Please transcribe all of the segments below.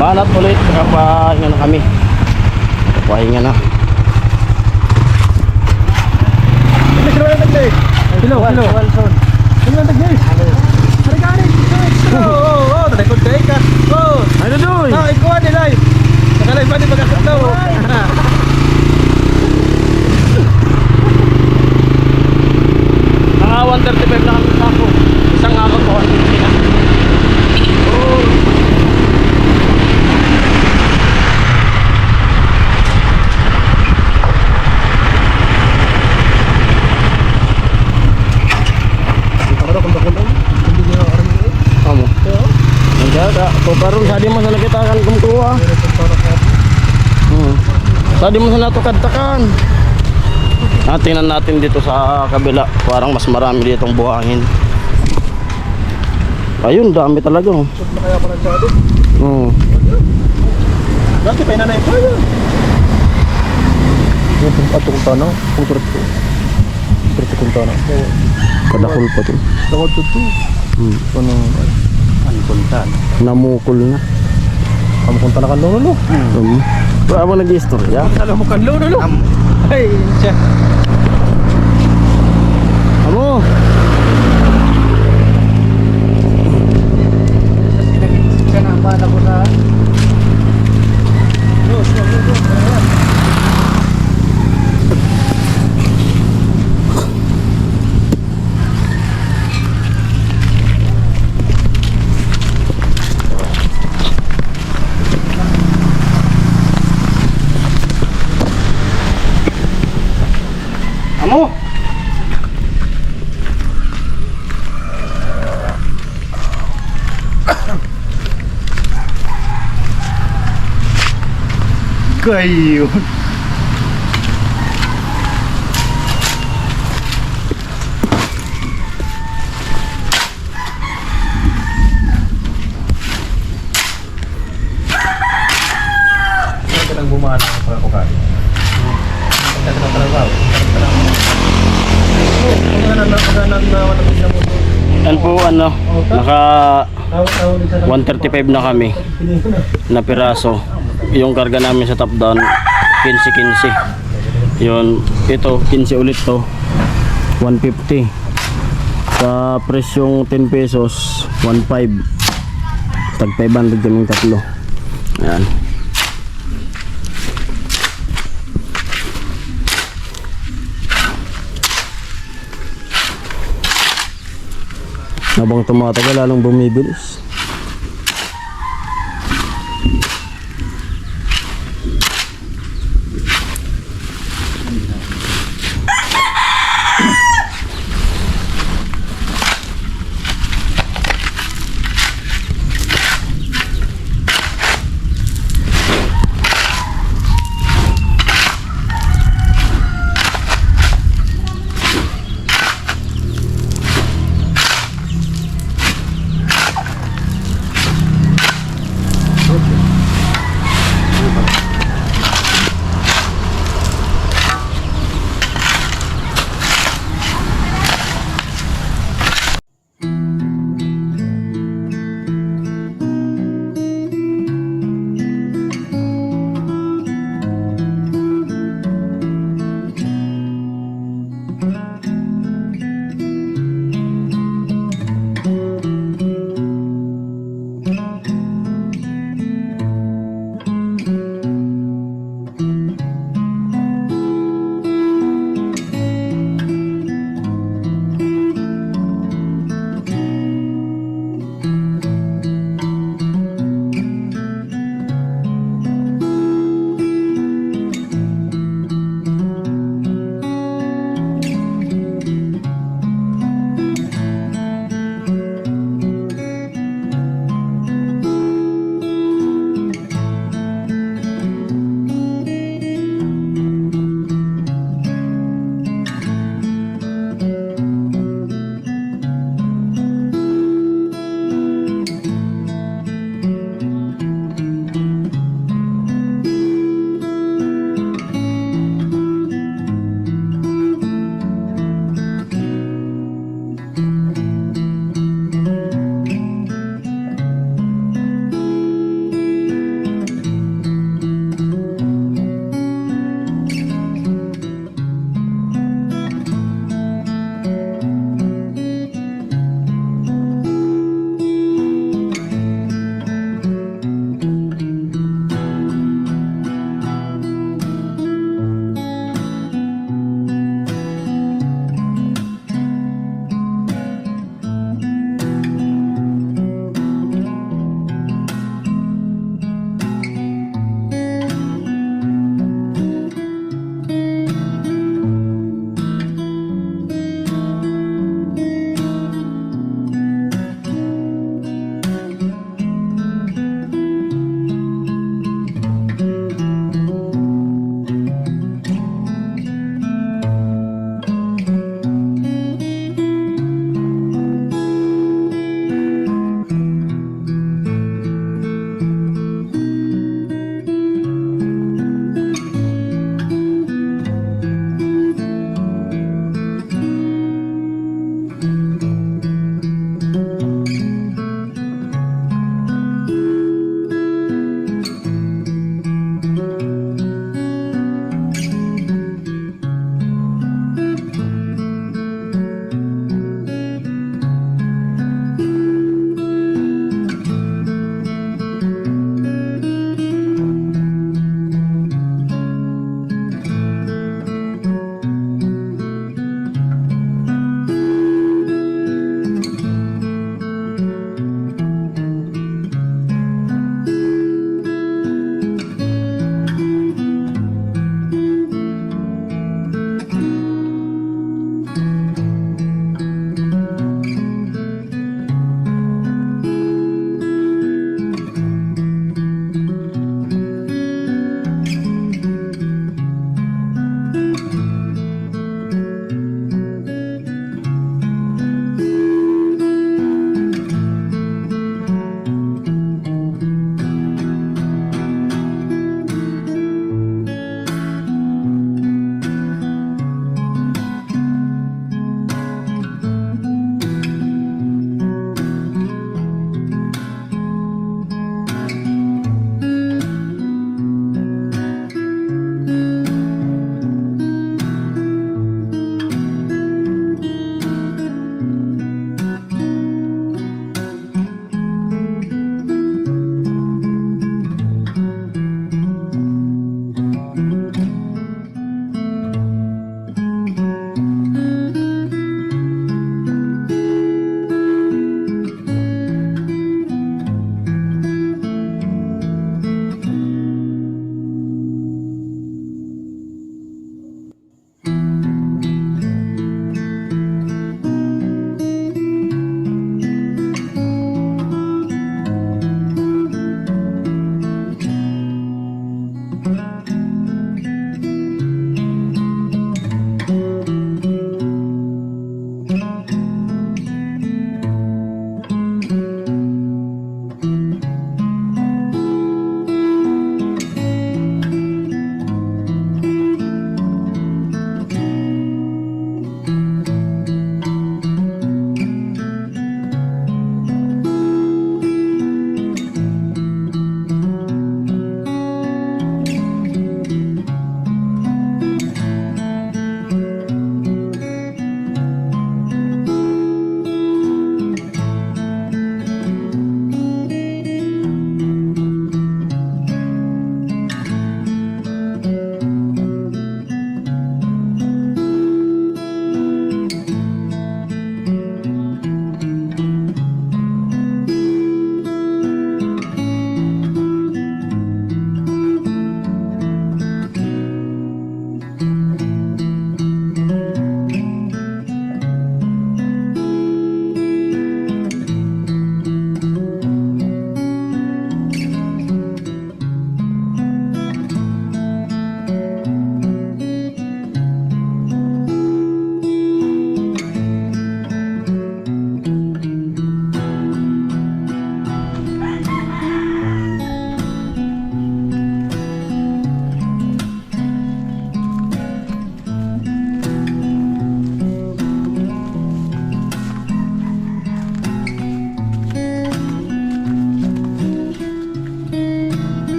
Banat ulit, nakapahinga na kami. Nakapahinga na. Hello. Hello, guys. Oh, talikod kay ka. Oh. Ano doy? Ah, ikaw ni live. Nakalay pa ni pagkakataw. Mga 135 na kami sako. Isang araw ko 150 na. Oh. Kamu. Enggak, kok karon sa di mo sa nakita kan kumkuha. Sa di mo sa natukad-takan. Tingnan natin dito sa kabila, parang mas marami ditong buhangin. Ayun, dami talaga. Kaya pa nagsado. Dati pa inanay pa yan. Yung atong tanong, putret ko. Putret kong tanong. Kadakol pa to. Tawad to to. Ano punta? Namukol na. Kamu punta na kan lolo. Wala mo nag-istorya? Alam mo kan lolo. Ay, siya. Amo. Kana ba na ko na? Amo. Kayo. Ito nang bumaan ako para kukain. Ito na talaga. Yan po naka 135 na kami na piraso. Yung karga namin sa top down 15-15. Yun, ito 15 ulit to 150. Sa presyong 10 pesos 1.5. Tag 500 kaming tatlo. Ayan. Habang tumatagal lalong bumibilis.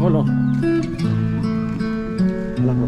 Bakulo. Anak ko.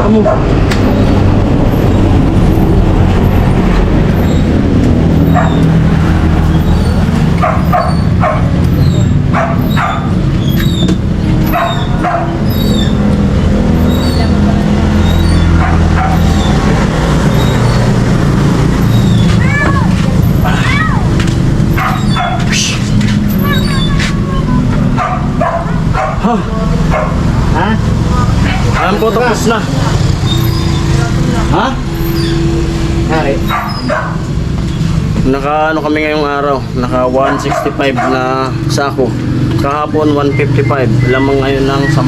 Kamu. Ha? Alam ko tapos na. Ha? Hari. Naka ano kami ngayong araw, naka 165 na sako. Kahapon 155, lamang ngayon ng 10.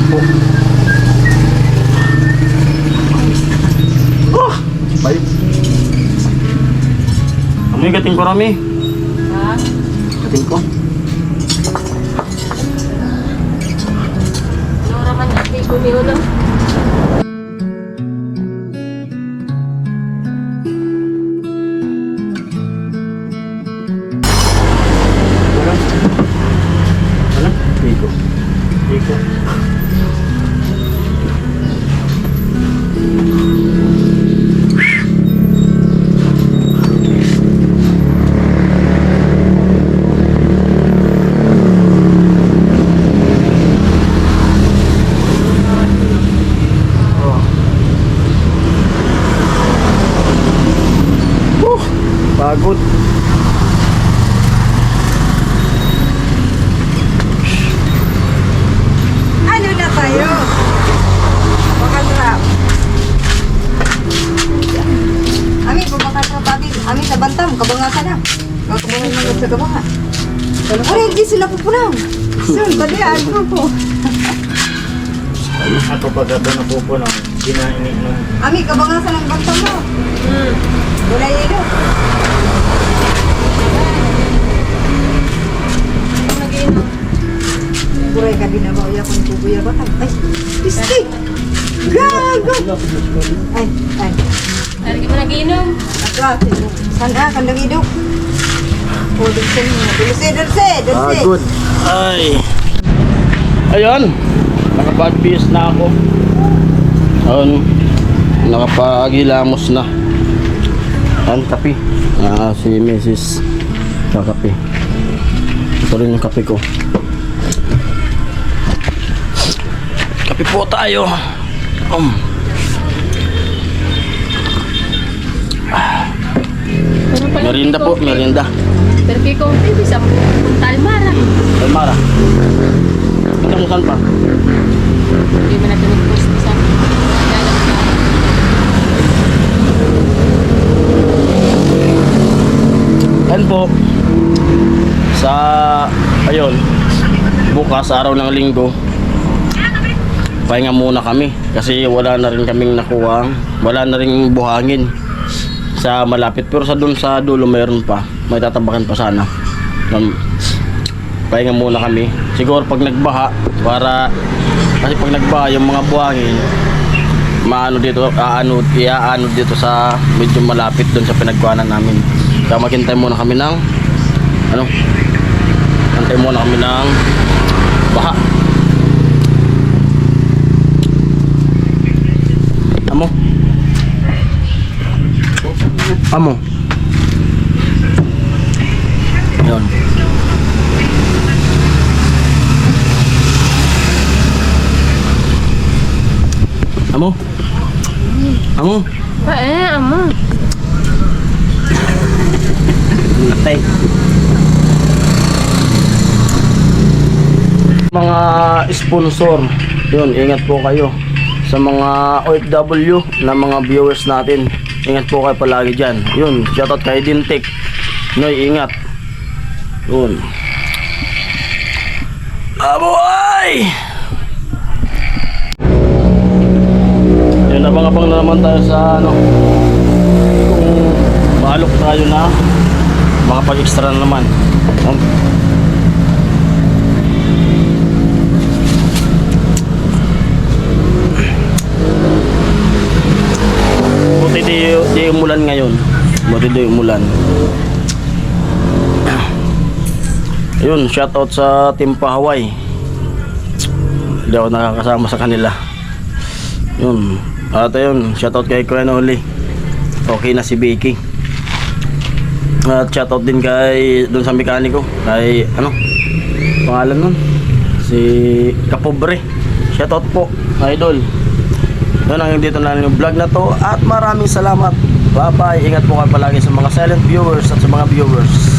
Oh! Bayo. Amoy gating ko rami. Ha? Gating ko. Ano naman ati gumiulo? Ano? Iko. Iko. Pagod. Ano na tayo? Makagrap. Ami, pabakagrap natin. Ami, sa bantam, kabanga ka na. Kakabangan mo sa kabanga. Ay, hindi sila pupunaw. Soon, tadi, ano po. Ako pag ito na po ng kinainit ng Ami, kabanga sa ng bantam mo. Wala yelo. Ano nag-inom? Buray ka din na ba? Uya kung bubuya ba? Ay, pisti! Gago! Ay, ay. Lagi mo nag-inom? Ako, sana, kandang idok. O, dulce mo. Dulce. Pagod. Ay. Ayun. Nakapag-bis na ako. Ayun. Nakapag-ilamos na. Ayun, kape. Si Mrs. kakape. Ito rin yung kape ko. Kape po tayo. Meron pala Merienda po, merienda. Pero kay Konti, bisa mo talmara. Ay, Mara. Ito mo saan pa? Hindi mo natin mag-post sa Yan po. Sa, ayun, bukas, araw ng linggo, pahinga muna kami. Kasi wala na rin kaming nakuha. Wala na rin buhangin sa malapit. Pero sa dun sa dulo mayroon pa. May tatabakan pa sana. Pahinga muna kami. Siguro pag nagbaha, para, kasi pag nagbaha yung mga buhangin, maano dito, iaano dito sa medyo malapit dun sa pinagkuhanan namin. Kaya maghintay muna kami ng hintay muna kami ng baha. Amo. Yun. Amo. Ama. Atay. Mga sponsor, yun, ingat po kayo. Sa mga OFW na mga viewers natin, ingat po kayo palagi dyan. Yun, shoutout kay Dintek. Noy, ingat. Yun. Aboy! Yun, abang-abang na naman tayo sa kung maalok tayo na makapag-extra na naman. Buti di umulan ngayon. Buti di umulan. Ayun, shoutout sa Team Pahaway. Hindi ako nakakasama sa kanila. Yun. At ayun, shoutout kay Kuya Noli. Okay na si Vicky. At shoutout din kay dun sa mekaniko. Kay pangalan nun? Si Kapobre. Shoutout po, idol. Yun ang dito na yung vlog na to. At maraming salamat. Bye bye. Ingat po kayo palagi sa mga silent viewers at sa mga viewers.